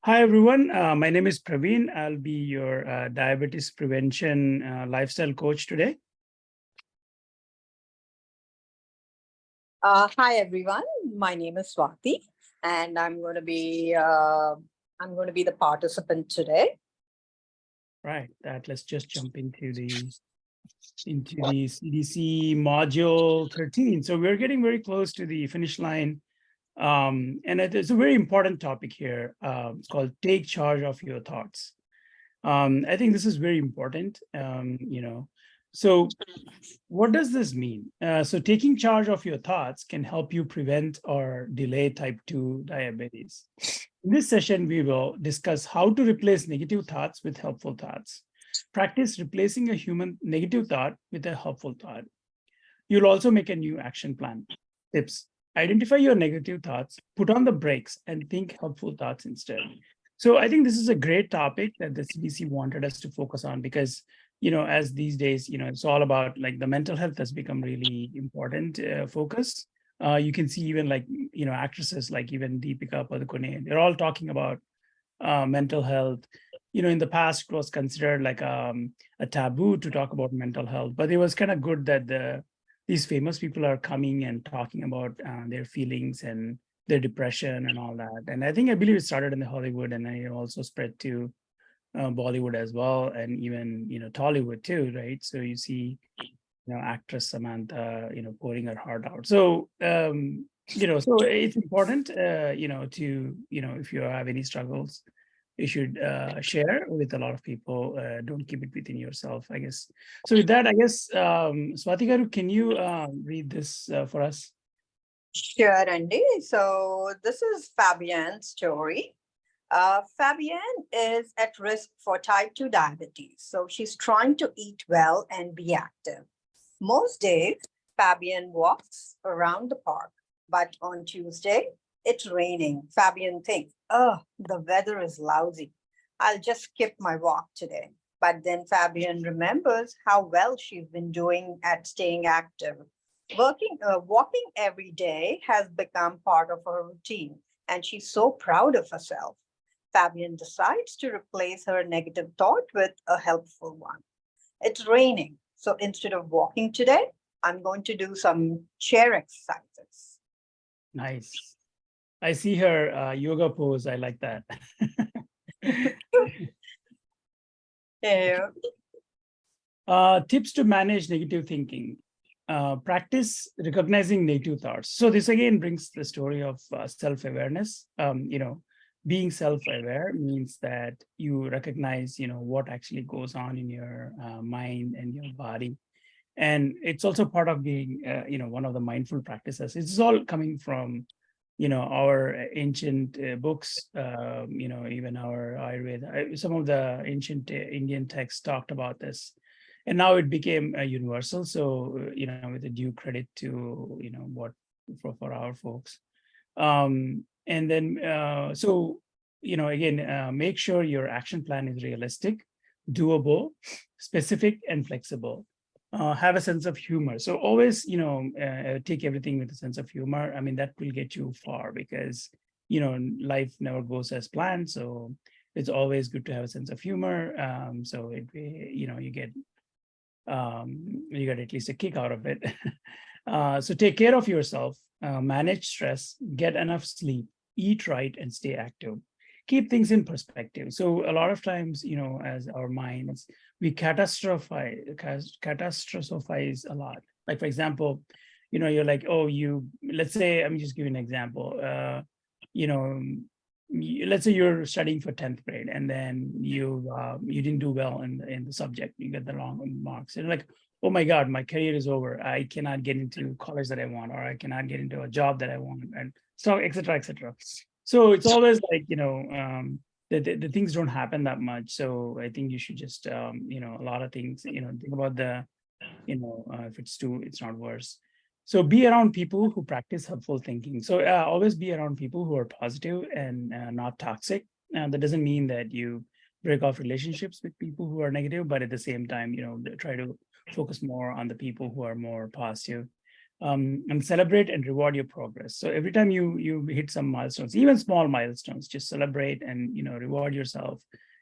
Hi, everyone. My name is Praveen. I'll be your diabetes prevention lifestyle coach today. Hi everyone, my name is Swati, and I'm going to be the participant today. Right. Let's just jump into the CDC module 13. So we're getting very close to the finish line. And it's a very important topic here. It's called take charge of your thoughts. I think this is very important. So what does this mean? So taking charge of your thoughts can help you prevent or delay type 2 diabetes. In this session, we will discuss how to replace negative thoughts with helpful thoughts. Practice replacing a human negative thought with a helpful thought. You'll also make a new action plan. Tips: identify your negative thoughts, put on the brakes, and think helpful thoughts instead. So I think this is a great topic that the CDC wanted us to focus on because, as these days, it's all about like the mental health has become really important focus. You can see even like, actresses like even Deepika Padukone, they're all talking about mental health. In the past, it was considered like a taboo to talk about mental health, but it was kind of good that these famous people are coming and talking about their feelings and their depression and all that. And I believe it started in the Hollywood and then it also spread to Bollywood as well, and even Tollywood too, right? So you see, actress Samantha, pouring her heart out. So so it's important, to if you have any struggles, you should share with a lot of people. Don't keep it within yourself, I guess. So with that, I guess, Swati Garu, can you read this for us? Sure, Andy. So this is Fabienne's story. Fabienne is at risk for type 2 diabetes, so she's trying to eat well and be active. Most days, Fabienne walks around the park, but on Tuesday, it's raining. Fabienne thinks, oh, the weather is lousy. I'll just skip my walk today. But then Fabienne remembers how well she's been doing at staying active. Walking every day has become part of her routine, and she's so proud of herself. Fabienne decides to replace her negative thought with a helpful one. It's raining, so instead of walking today, I'm going to do some chair exercises. Nice. I see her yoga pose. I like that. Yeah. Tips to manage negative thinking. Practice recognizing negative thoughts. So this again brings the story of self-awareness. Being self-aware means that you recognize, what actually goes on in your mind and your body. And it's also part of being, one of the mindful practices. It's all coming from, our ancient books, even our Ayurveda. Some of the ancient Indian texts talked about this. And now it became universal. So, with a due credit to, what for our folks. And then, again, make sure your action plan is realistic, doable, specific, and flexible. Have a sense of humor. So always, take everything with a sense of humor. I mean, that will get you far because, life never goes as planned. So it's always good to have a sense of humor. So you get at least a kick out of it. So take care of yourself, manage stress, get enough sleep, eat right, and stay active. Keep things in perspective. So a lot of times, as our minds, we catastrophize a lot. Like, for example, you're like, oh, let's say, I'm just giving an example. Let's say you're studying for 10th grade and then you didn't do well in the subject, you get the wrong marks, and like, oh my God, my career is over, I cannot get into college that I want, or I cannot get into a job that I want, and so etc etc. So it's always like, the things don't happen that much. So I think you should just a lot of things, think about the if it's two, it's not worse. So be around people who practice helpful thinking. So always be around people who are positive and not toxic. That doesn't mean that you break off relationships with people who are negative, but at the same time, try to focus more on the people who are more positive. and celebrate and reward your progress. So every time you hit some milestones, even small milestones, just celebrate and reward yourself.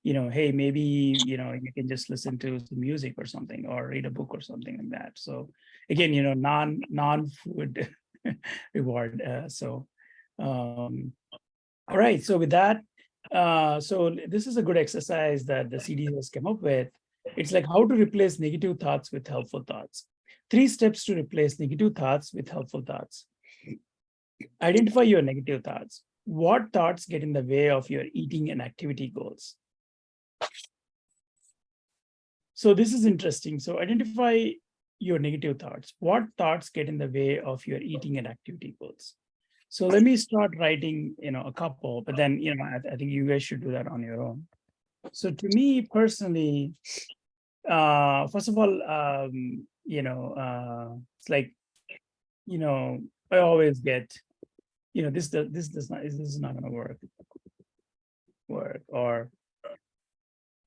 Hey, maybe you can just listen to some music or something, or read a book or something like that. So again, non-food reward. All right. So with that, so this is a good exercise that the CD has come up with. It's like how to replace negative thoughts with helpful thoughts. 3 steps to replace negative thoughts with helpful thoughts. Identify your negative thoughts. What thoughts get in the way of your eating and activity goals? So this is interesting. So identify your negative thoughts. What thoughts get in the way of your eating and activity goals? So let me start writing, a couple, but then, I think you guys should do that on your own. So to me personally, first of all, it's like, I always get, this is not going to work, or,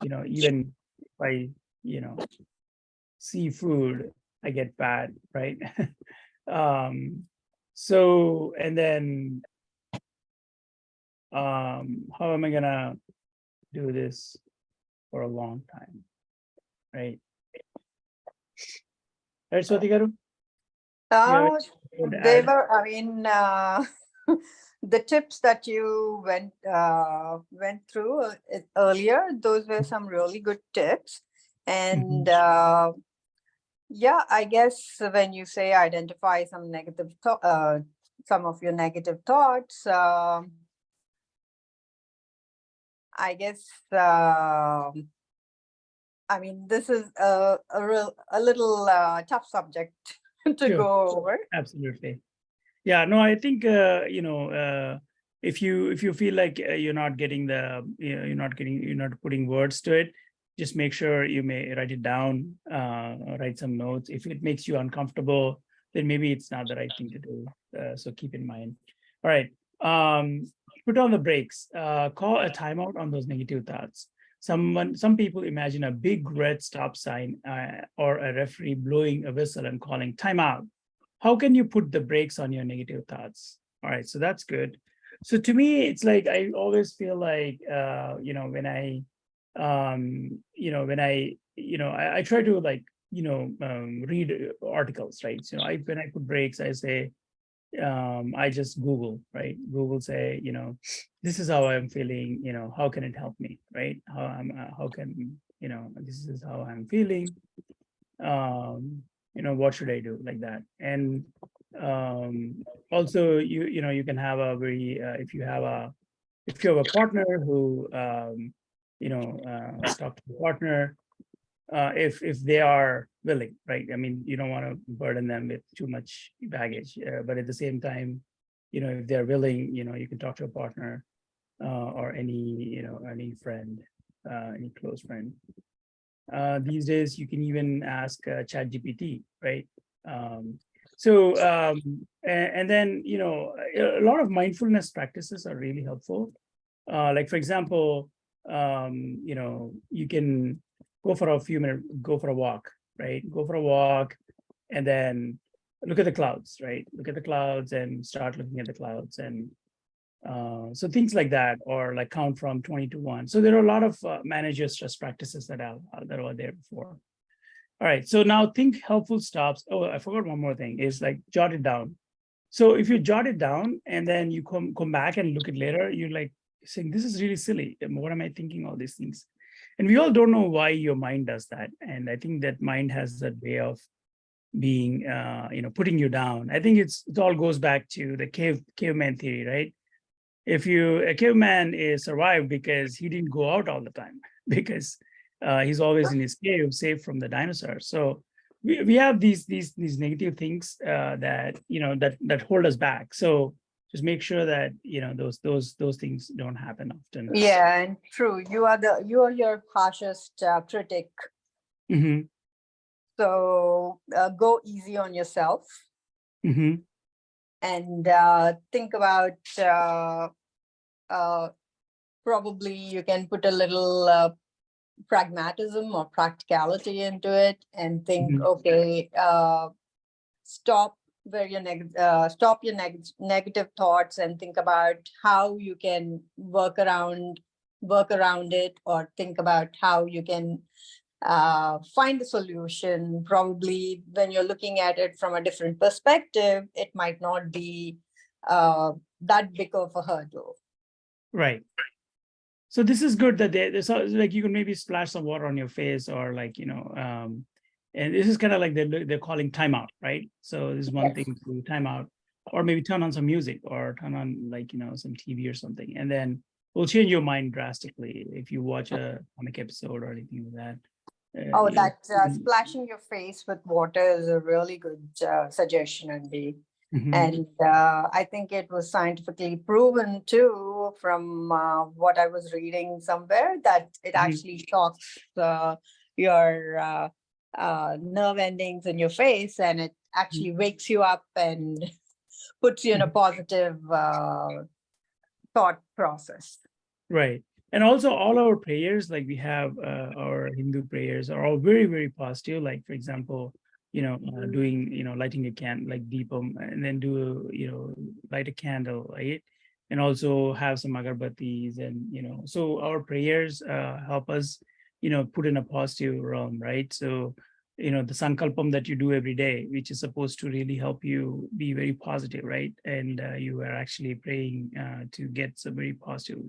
even if I, see food, I get bad, right? So, and then, how am I gonna do this for a long time, right? Right, Swati Garu? Yeah. They were, I mean, the tips that you went through earlier, those were some really good tips. And yeah, I guess when you say identify some negative some of your negative thoughts, I guess I mean, this is a little tough subject to Sure. go over. Absolutely. Yeah, no, I think if you feel like you're not getting you're not putting words to it, just make sure you may write it down, write some notes. If it makes you uncomfortable, then maybe it's not the right thing to do. So keep in mind. All right. Put on the brakes. Call a timeout on those negative thoughts. Some people imagine a big red stop sign or a referee blowing a whistle and calling timeout. How can you put the brakes on your negative thoughts? All right, so that's good. So to me, it's like I always feel like when I try to like read articles, right? So when I put brakes, I say I just Google, right? Google say, this is how I'm feeling, how can it help me, right? How can, this is how I'm feeling. What should I do, like that? And also you can have a very if you have a partner who talk to the partner if they are willing, right? I mean, you don't want to burden them with too much baggage, but at the same time, if they're willing, you can talk to a partner or any friend, any close friend. These days, you can even ask ChatGPT, right? And then, a lot of mindfulness practices are really helpful. Like, for example, you can go for a few minutes, go for a walk, right? Go for a walk and then look at the clouds, right? Look at the clouds and start looking at the clouds. And so things like that, or like count from 20 to 1. So there are a lot of manager stress practices that were there before. All right, so now think helpful stops. Oh, I forgot one more thing, is like jot it down. So if you jot it down and then you come back and look at later, you're like saying, this is really silly. What am I thinking all these things? And we all don't know why your mind does that. And I think that mind has that way of being, putting you down. I think it all goes back to the caveman theory, right? If a caveman is survived because he didn't go out all the time, because he's always in his cave, safe from the dinosaurs. So we have these negative things that hold us back. So just make sure that those things don't happen often. Yeah, and true. You are your harshest critic. Mm-hmm. So go easy on yourself. Mm-hmm. And think about probably you can put a little pragmatism or practicality into it and think, okay, stop where your stop your negative thoughts and think about how you can work around it, or think about how you can find a solution. Probably when you're looking at it from a different perspective, it might not be that big of a hurdle. Right. So this is good that there's like you can maybe splash some water on your face, or like, and this is kind of like they're calling timeout, right? So this is one thing to timeout, or maybe turn on some music, or turn on like, some TV or something, and then will change your mind drastically if you watch a comic episode or anything like that. Oh, that splashing your face with water is a really good suggestion, Andy. And I think it was scientifically proven too, from what I was reading somewhere, that it actually shocks your nerve endings in your face, and it actually wakes you up and puts you in a positive thought process. Right. And also all our prayers, like we have our Hindu prayers, are all very, very positive. Like, for example, doing, lighting a candle, like deepam, and then light a candle, right? And also have some agarbattis, and, so our prayers help us, put in a positive realm, right? So, the sankalpam that you do every day, which is supposed to really help you be very positive, right? And you are actually praying to get some very positive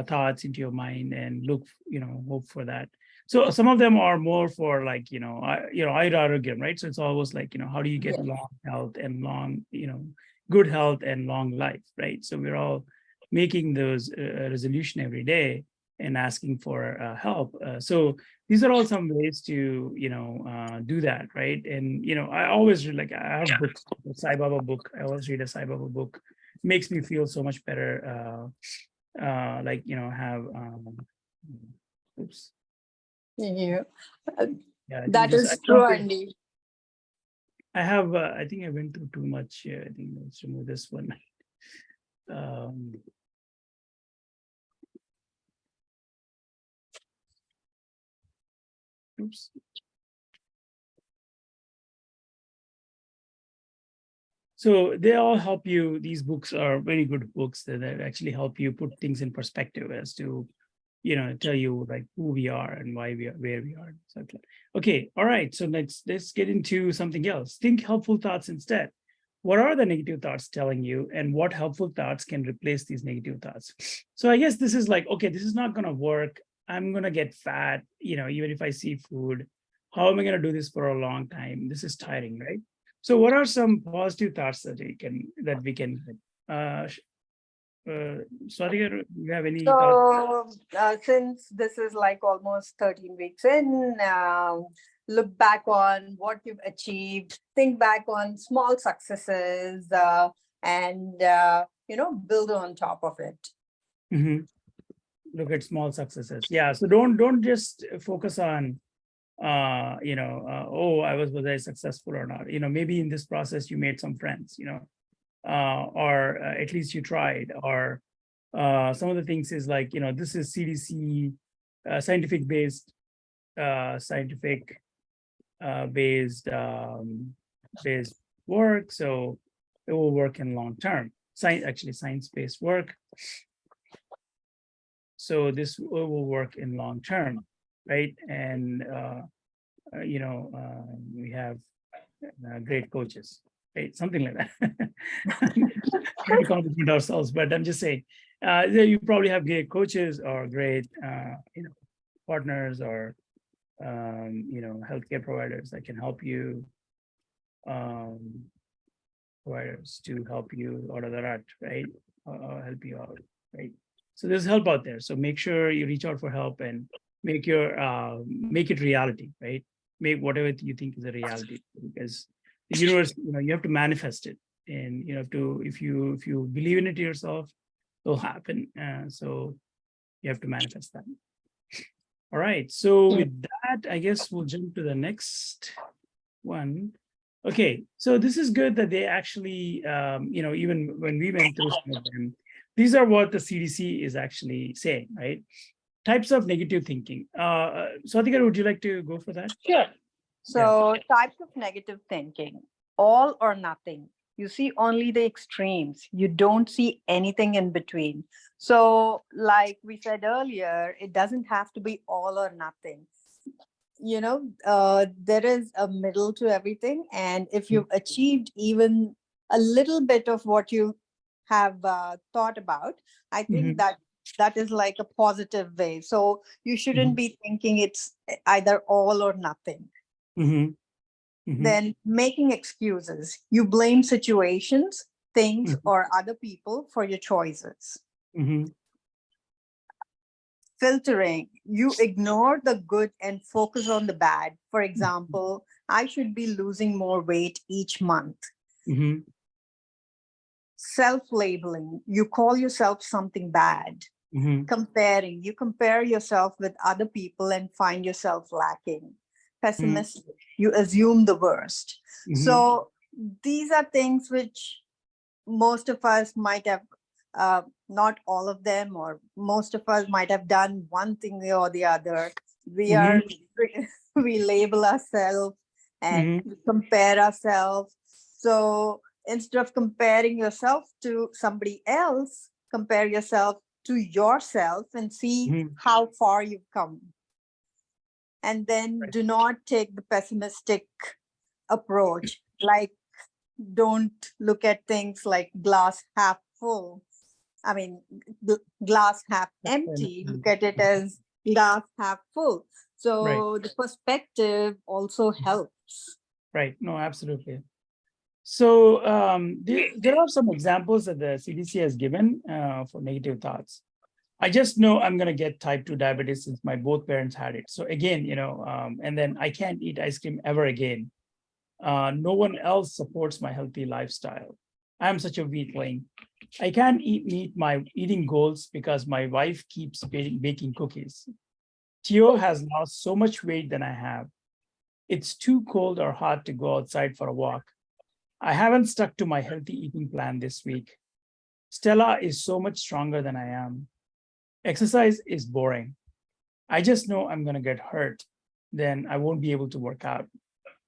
thoughts into your mind, and hope for that. So some of them are more for like, Ayurveda, right? So it's always like, how do you get long health and good health and long life, right? So we're all making those resolution every day and asking for help. So these are all some ways to, do that, right? And, I always read, like, I have books, the Sai Baba book. I always read a Sai Baba book. Makes me feel so much better. Like, have, oops. Yeah, Yeah, that is true, Andy. I have, I think I went through too much here. I think let's remove this one. Oops. So they all help you. These books are very good books that actually help you put things in perspective as to, tell you like who we are and why we are where we are. Okay, all right. So let's get into something else. Think helpful thoughts instead. What are the negative thoughts telling you, and what helpful thoughts can replace these negative thoughts? So I guess this is like, okay, this is not going to work. I'm going to get fat, even if I see food. How am I going to do this for a long time? This is tiring, right? So what are some positive thoughts that we can Swadhika, do you have any thoughts? So since this is like almost 13 weeks in, look back on what you've achieved, think back on small successes, and build on top of it. Look at small successes. Yeah. So don't just focus on oh, was I successful or not? Maybe in this process you made some friends, or at least you tried. Or some of the things is like, this is CDC scientific based work, so it will work in long term. Science-based work. So this will work in long term, right? And we have great coaches, right? Something like that. Trying to compliment ourselves, but I'm just saying, you probably have great coaches or great, partners, or healthcare providers that can help you, providers to help you out of the rut, right? Help you out, right? So there's help out there. So make sure you reach out for help and make it reality, right? Make whatever you think is a reality, because the universe, you have to manifest it, and you have to, if you believe in it yourself, it'll happen. So you have to manifest that. All right. So with that, I guess we'll jump to the next one. Okay, so this is good that they actually, even when we went through some of them, these are what the CDC is actually saying, right? Types of negative thinking. Swadhika, would you like to go for that? Sure. So types of negative thinking. all or nothing. You see only the extremes. You don't see anything in between. So, like we said earlier, it doesn't have to be all or nothing. There is a middle to everything. And if you've achieved even a little bit of what you have thought about, I think Mhm, that is like a positive way. So you shouldn't mhm, be thinking it's either all or nothing. mhm, mhm, Then making excuses. You blame situations, things, mhm, or other people for your choices. mhm, Filtering. You ignore the good and focus on the bad. For example, I should be losing more weight each month. mhm, Self-labeling. You call yourself something bad. mhm, Comparing. You compare yourself with other people and find yourself lacking. mhm, Pessimistic. You assume the worst. mhm, So these are things which most of us might have, not all of them, or most of us might have done one thing or the other. We are, mhm, we label ourselves and mhm, we compare ourselves. So instead of comparing yourself to somebody else, compare yourself to yourself and see mhm. how far you've come. And then Right. do not take the pessimistic approach. Like, don't look at things like glass half full. I mean, glass half That's fair enough. empty. Look at it as glass half full. Right. So the perspective also helps. Right. No, absolutely. So there are some examples that the CDC has given for negative thoughts. I just know I'm going to get type 2 diabetes since my both parents had it. So again, and then I can't eat ice cream ever again. No one else supports my healthy lifestyle. I'm such a weakling. I can't meet my eating goals because my wife keeps baking cookies. Theo has lost so much weight than I have. It's too cold or hot to go outside for a walk. I haven't stuck to my healthy eating plan this week. Stella is so much stronger than I am. Exercise is boring. I just know I'm going to get hurt. Then I won't be able to work out.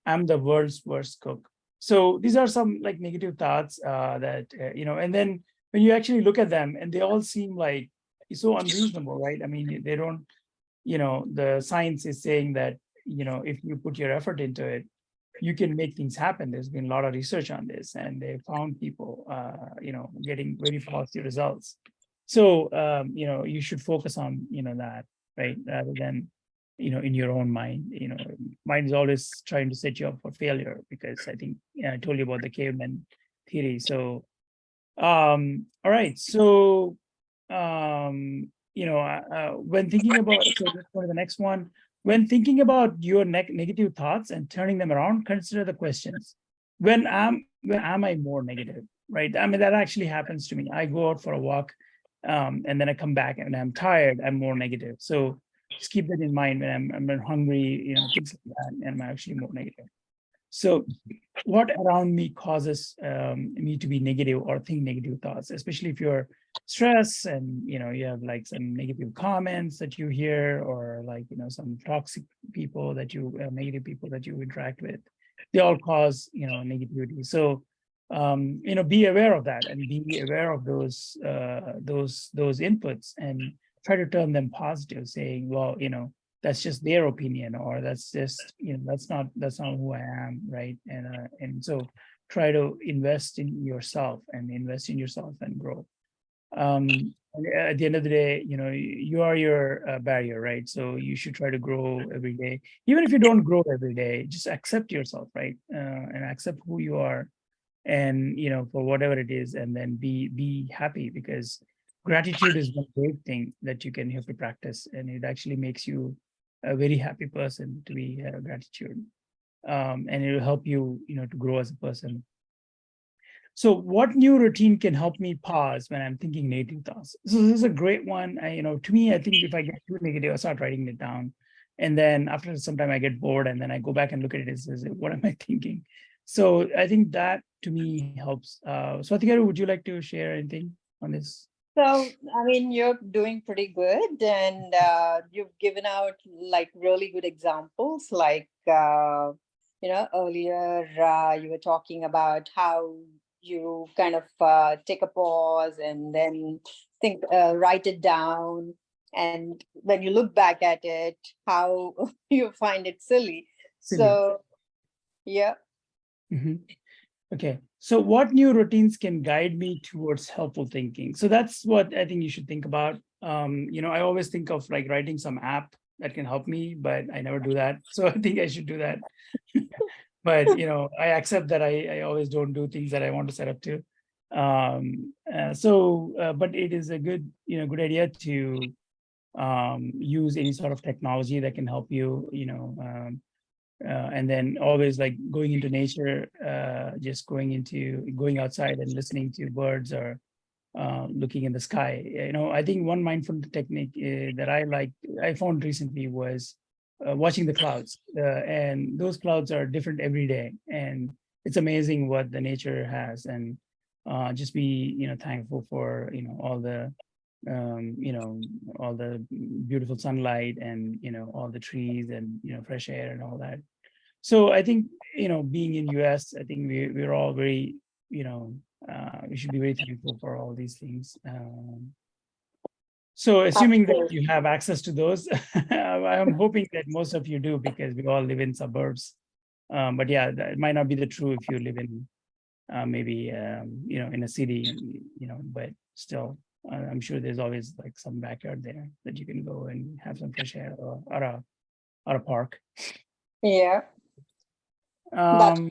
I'm the world's worst cook. So these are some like negative thoughts and then when you actually look at them and they all seem like so unreasonable, right? I mean, they don't, the science is saying that, if you put your effort into it, you can make things happen. There's been a lot of research on this, and they found people, getting very positive results. So, you should focus on, that, right? Rather than, in your own mind, mind is always trying to set you up for failure because I think I told you about the caveman theory. So, all right. So, when thinking about, so let's go to the next one. When thinking about your negative thoughts and turning them around, consider the questions. When am I more negative? Right. I mean, that actually happens to me. I go out for a walk, and then I come back and I'm tired. I'm more negative. So just keep that in mind when I'm hungry, things like that, and I'm actually more negative. So what around me causes me to be negative or think negative thoughts, especially if you're stressed and you have like some negative comments that you hear, or like some toxic people that you negative people that you interact with. They all cause negativity. So be aware of that and be aware of those inputs and try to turn them positive, saying, well, that's just their opinion, or that's just that's not who I am, right? And so try to invest in yourself and grow. At the end of the day, you are your barrier, right? So you should try to grow every day. Even if you don't grow every day, just accept yourself, right? And accept who you are, and for whatever it is, and then be happy, because gratitude is one great thing that you have to practice, and it actually makes you a very happy person to be gratitude. And it will help you to grow as a person. So what new routine can help me pause when I'm thinking negative thoughts? So this is a great one. To me, I think if I get too negative, I start writing it down. And then after some time I get bored, and then I go back and look at it as what am I thinking? So I think that to me helps. So Atika, would you like to share anything on this? So, I mean, you're doing pretty good, and you've given out like really good examples, like earlier you were talking about how you kind of take a pause and then think, write it down. And when you look back at it, how you find it silly. Silly. So, yeah. Mhm. Okay. So what new routines can guide me towards helpful thinking? So that's what I think you should think about. I always think of like writing some app that can help me, but I never do that. So I think I should do that. But I accept that I always don't do things that I want to set up to. But it is a good idea to use any sort of technology that can help you, and then always like going into nature, just going outside and listening to birds or looking in the sky. I think one mindful technique that I found recently was watching the clouds. And those clouds are different every day. And it's amazing what the nature has. And just be, thankful for, all the beautiful sunlight and, all the trees and, fresh air and all that. So I think, being in US, I think we're all very, we should be very thankful for all these things. So assuming that Absolutely. you have access to those, I'm hoping that most of you do because we all live in suburbs. But yeah, that might not be the true if you live in maybe in a city, but still, I'm sure there's always like some backyard there that you can go and have some fresh air or a park. Yeah, that's Um,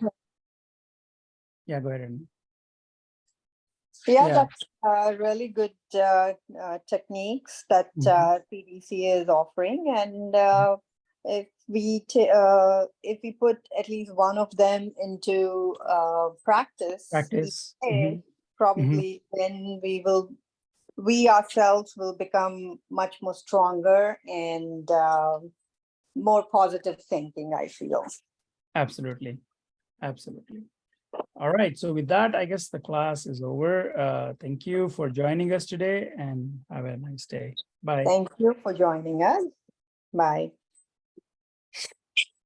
yeah, go ahead and yeah, yeah. that's really good techniques that Mhm. CDC is offering, and if we put at least one of them into practice each Practice. day, Mhm. probably then we ourselves will become much more stronger and more positive thinking, I feel. Absolutely. Absolutely. All right. So with that, I guess the class is over. Thank you for joining us today and have a nice day. Bye. Thank you for joining us. Bye.